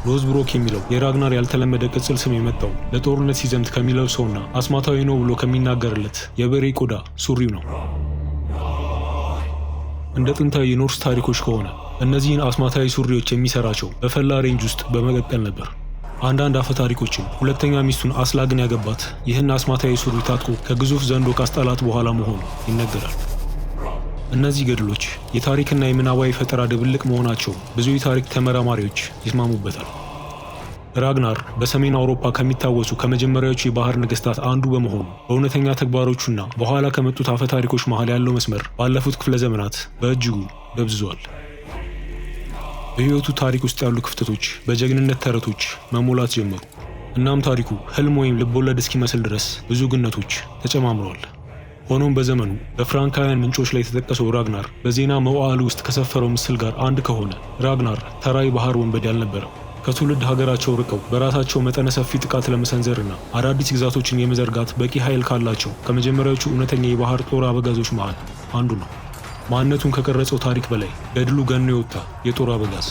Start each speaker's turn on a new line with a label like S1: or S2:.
S1: ሎዝብሮክ የሚለው የራግናር ያልተለመደ ቅጽል ስም የመጣው ለጦርነት ሲዘምት ከሚለብሰውና አስማታዊ ነው ብሎ ከሚናገርለት የበሬ ቆዳ ሱሪው ነው። እንደ ጥንታዊ የኖርስ ታሪኮች ከሆነ እነዚህን አስማታዊ ሱሪዎች የሚሰራቸው በፈላ ሬንጅ ውስጥ በመቀጠል ነበር። አንዳንድ አፈ ታሪኮችም ሁለተኛ ሚስቱን አስላግን ያገባት ይህን አስማታዊ ሱሪ ታጥቆ ከግዙፍ ዘንዶ ካስጣላት በኋላ መሆኑ ይነገራል። እነዚህ ገድሎች የታሪክና የምናባዊ ፈጠራ ድብልቅ መሆናቸው ብዙ የታሪክ ተመራማሪዎች ይስማሙበታል። ራግናር በሰሜን አውሮፓ ከሚታወሱ ከመጀመሪያዎቹ የባህር ነገስታት አንዱ በመሆኑ በእውነተኛ ተግባሮቹና በኋላ ከመጡት አፈ ታሪኮች መሃል ያለው መስመር ባለፉት ክፍለ ዘመናት በእጅጉ ደብዝዟል። በሕይወቱ ታሪክ ውስጥ ያሉ ክፍተቶች በጀግንነት ተረቶች መሞላት ጀመሩ። እናም ታሪኩ ህልም ወይም ልቦለድ እስኪመስል ድረስ ብዙ ግነቶች ተጨማምረዋል። ሆኖም በዘመኑ በፍራንካውያን ምንጮች ላይ የተጠቀሰው ራግናር በዜና መዋዕል ውስጥ ከሰፈረው ምስል ጋር አንድ ከሆነ ራግናር ተራ የባህር ወንበዴ አልነበረም። ከትውልድ ሀገራቸው ርቀው በራሳቸው መጠነ ሰፊ ጥቃት ለመሰንዘርና አዳዲስ ግዛቶችን የመዘርጋት በቂ ኃይል ካላቸው ከመጀመሪያዎቹ እውነተኛ የባህር ጦር አበጋዞች መሃል አንዱ ነው። ማንነቱን ከቀረጸው ታሪክ በላይ ገድሉ ገኖ የወጣ የጦር አበጋዝ